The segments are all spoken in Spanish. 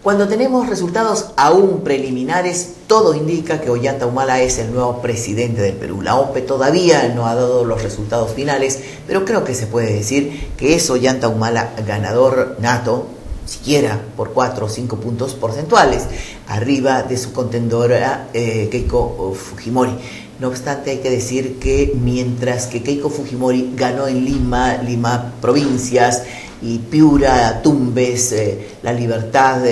Cuando tenemos resultados aún preliminares, todo indica que Ollanta Humala es el nuevo presidente del Perú. La OMPE todavía no ha dado los resultados finales, pero creo que se puede decir que es Ollanta Humala ganador nato, siquiera por 4 o 5 puntos porcentuales, arriba de su contendora Keiko Fujimori. No obstante, hay que decir que mientras que Keiko Fujimori ganó en Lima provincias, y Piura, Tumbes, La Libertad,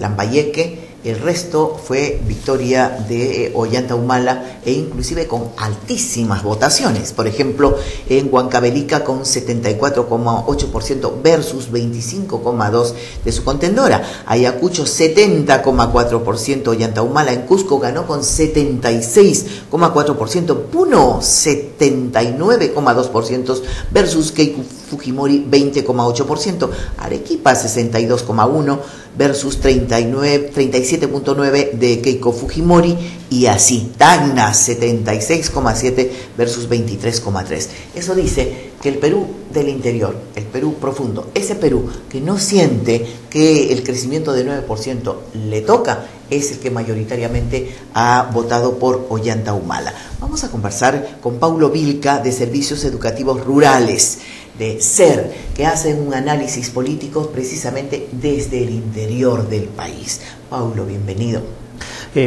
Lambayeque, el resto fue victoria de Ollanta Humala e inclusive con altísimas votaciones. Por ejemplo, en Huancavelica con 74,8% versus 25,2% de su contendora. Ayacucho 70,4% Ollanta Humala. En Cusco ganó con 76,4%. Puno 79,2% versus Keiko Fujimori 20,8%. Arequipa 62,1% versus 37,9% de Keiko Fujimori, y así Tacna 76,7% versus 23,3%. Eso dice que el Perú del interior, el Perú profundo, ese Perú que no siente que el crecimiento de 9% le toca, es el que mayoritariamente ha votado por Ollanta Humala. Vamos a conversar con Paulo Vilca, de Servicios Educativos Rurales, de SER, que hacen un análisis político precisamente desde el interior del país. Paulo, bienvenido.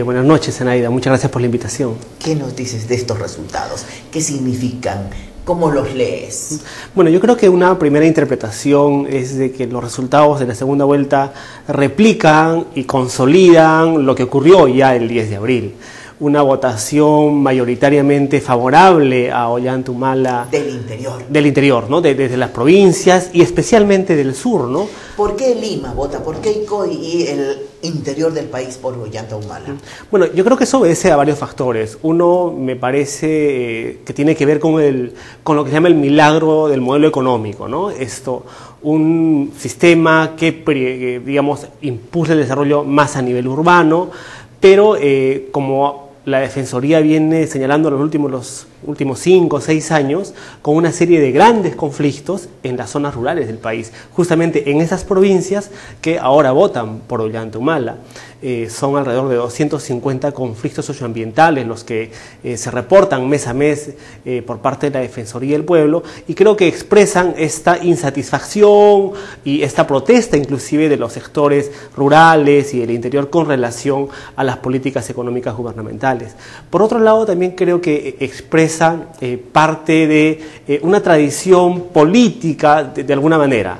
Buenas noches, Zenaida. Muchas gracias por la invitación. ¿Qué nos dices de estos resultados? ¿Qué significan? ¿Cómo los lees? Bueno, yo creo que una primera interpretación es de que los resultados de la segunda vuelta replican y consolidan lo que ocurrió ya el 10 de abril. Una votación mayoritariamente favorable a Ollanta Humala. Del interior, ¿no? Desde las provincias y especialmente del sur, ¿no? ¿Por qué Lima vota por Keiko y el interior del país por Ollanta Humala? Bueno, yo creo que eso obedece a varios factores. Uno, me parece que tiene que ver con lo que se llama el milagro del modelo económico, ¿no? Un sistema que digamos, impulsa el desarrollo más a nivel urbano, pero como la Defensoría viene señalando los últimos 5 o 6 años, con una serie de grandes conflictos en las zonas rurales del país, justamente en esas provincias que ahora votan por Ollanta Humala. Son alrededor de 250 conflictos socioambientales los que se reportan mes a mes por parte de la Defensoría del Pueblo, y creo que expresan esta insatisfacción y esta protesta inclusive de los sectores rurales y del interior con relación a las políticas económicas gubernamentales. Por otro lado, también creo que expresa parte de una tradición política de alguna manera.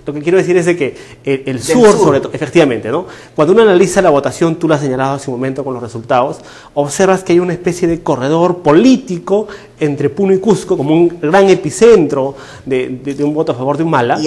Lo que quiero decir es de que el sur, sobre todo, efectivamente, ¿no? Cuando uno analiza la votación, tú lo has señalado hace un momento con los resultados, observas que hay una especie de corredor político entre Puno y Cusco, como un gran epicentro de un voto a favor de Humala.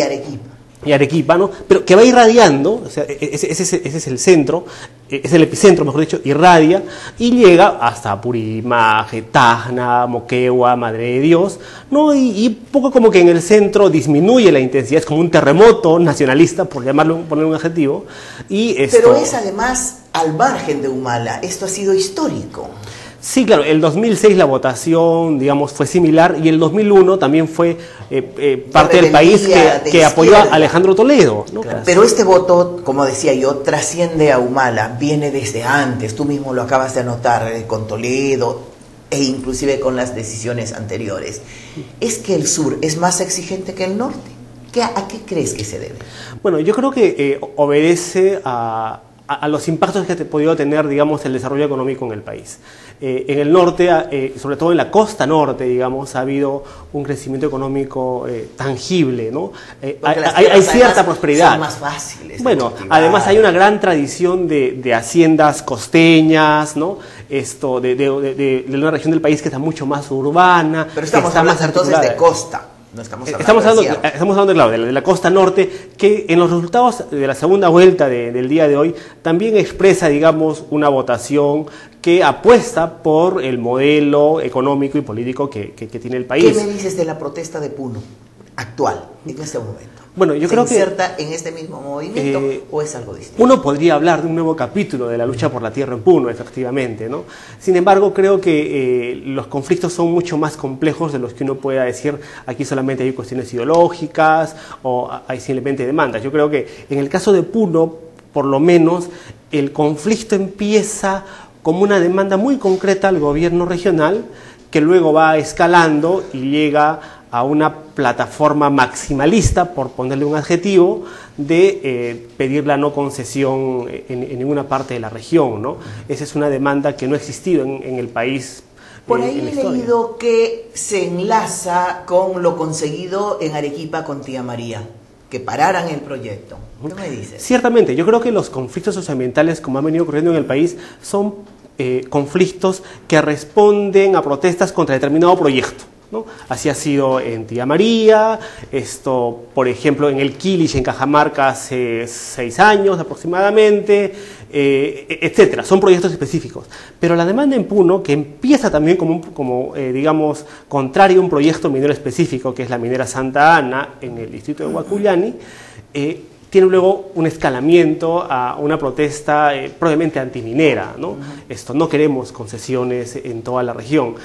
Y Arequipa, ¿no? Pero que va irradiando, o sea, ese es el centro, es el epicentro, mejor dicho, irradia y llega hasta Apurímac, Tacna, Moquegua, Madre de Dios, ¿no? Y poco como que en el centro disminuye la intensidad, es como un terremoto nacionalista, por poner un adjetivo. Pero es además al margen de Humala, esto ha sido histórico. Sí, claro, el 2006 la votación, digamos, fue similar, y el 2001 también fue parte del país que apoyó a Alejandro Toledo, ¿no? Claro. Pero este voto, como decía yo, trasciende a Humala, viene desde antes, tú mismo lo acabas de anotar, con Toledo e inclusive con las decisiones anteriores. ¿Es que el sur es más exigente que el norte? ¿A qué crees que se debe? Bueno, yo creo que obedece a los impactos que ha podido tener, digamos, el desarrollo económico en el país. En el norte, sobre todo en la costa norte, digamos, ha habido un crecimiento económico tangible, ¿no? Hay cierta prosperidad. Son más fáciles. Bueno, además hay una gran tradición de haciendas costeñas, ¿no? De una región del país que está mucho más urbana. Pero estamos hablando entonces de costa. No estamos hablando claro, de la costa norte, que en los resultados de la segunda vuelta del día de hoy también expresa, digamos, una votación que apuesta por el modelo económico y político que tiene el país. ¿Qué me dices de la protesta de Puno actual, en este momento? Bueno, yo creo que ¿se inserta en este mismo movimiento o es algo distinto? Uno podría hablar de un nuevo capítulo de la lucha por la tierra en Puno, efectivamente, ¿no? Sin embargo, creo que los conflictos son mucho más complejos de los que uno pueda decir aquí solamente hay cuestiones ideológicas o hay simplemente demandas. Yo creo que en el caso de Puno, por lo menos, el conflicto empieza como una demanda muy concreta al gobierno regional, que luego va escalando y llega a una plataforma maximalista, por ponerle un adjetivo, de pedir la no concesión en ninguna parte de la región, ¿no? Esa es una demanda que no ha existido en el país. Por ahí he leído que se enlaza con lo conseguido en Arequipa con Tía María, que pararan el proyecto. ¿Qué me dices? Ciertamente, yo creo que los conflictos socioambientales, como han venido ocurriendo en el país, son conflictos que responden a protestas contra determinado proyecto, ¿no? Así ha sido en Tía María, por ejemplo, en el Quilich, en Cajamarca, hace 6 años aproximadamente, etcétera. Son proyectos específicos. Pero la demanda en Puno, que empieza también digamos, contrario a un proyecto minero específico, que es la minera Santa Ana, en el distrito de Huacuyani, tiene luego un escalamiento a una protesta probablemente antiminera, ¿no? No queremos concesiones en toda la región.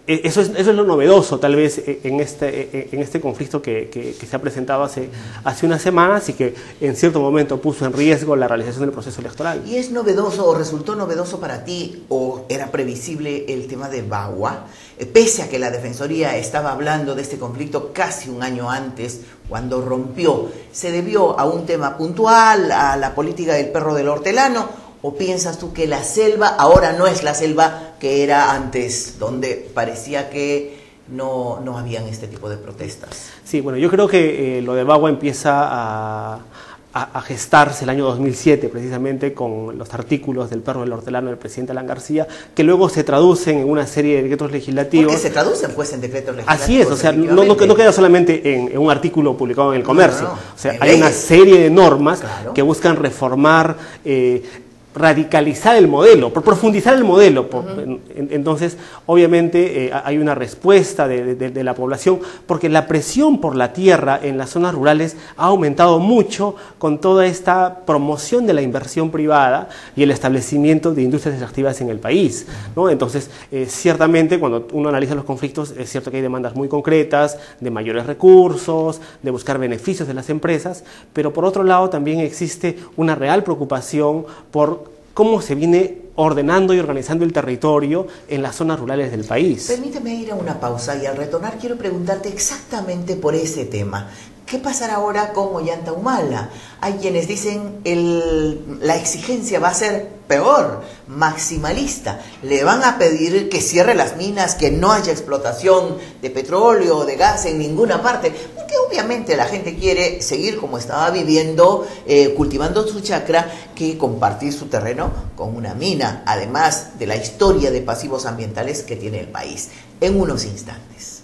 Eso es lo novedoso, tal vez, en este conflicto que se ha presentado hace unas semanas y que en cierto momento puso en riesgo la realización del proceso electoral. ¿Y es novedoso o resultó novedoso para ti o era previsible el tema de Bagua? Pese a que la Defensoría estaba hablando de este conflicto casi un año antes, cuando rompió, ¿se debió a un tema puntual, a la política del perro del hortelano? ¿O piensas tú que la selva ahora no es la selva que era antes, donde parecía que no habían este tipo de protestas? Sí, bueno, yo creo que lo de Bagua empieza a gestarse el año 2007, precisamente con los artículos del perro del hortelano del presidente Alan García, que luego se traducen en una serie de decretos legislativos. ¿Por qué se traducen pues en decretos legislativos? Así es, o sea, no queda solamente en un artículo publicado en El Comercio. No. O sea, hay una serie de normas, claro, que buscan reformar, radicalizar el modelo, por profundizar el modelo. Entonces, obviamente, hay una respuesta de la población, porque la presión por la tierra en las zonas rurales ha aumentado mucho con toda esta promoción de la inversión privada y el establecimiento de industrias extractivas en el país, ¿no? Entonces, ciertamente, cuando uno analiza los conflictos, es cierto que hay demandas muy concretas, de mayores recursos, de buscar beneficios de las empresas, pero por otro lado también existe una real preocupación por cómo se viene ordenando y organizando el territorio en las zonas rurales del país. Permíteme ir a una pausa y al retornar quiero preguntarte exactamente por ese tema. ¿Qué pasará ahora con Ollanta Humala? Hay quienes dicen la exigencia va a ser peor, maximalista. Le van a pedir que cierre las minas, que no haya explotación de petróleo o de gas en ninguna parte, porque obviamente la gente quiere seguir como estaba viviendo, cultivando su chacra, que compartir su terreno con una mina, además de la historia de pasivos ambientales que tiene el país. En unos instantes.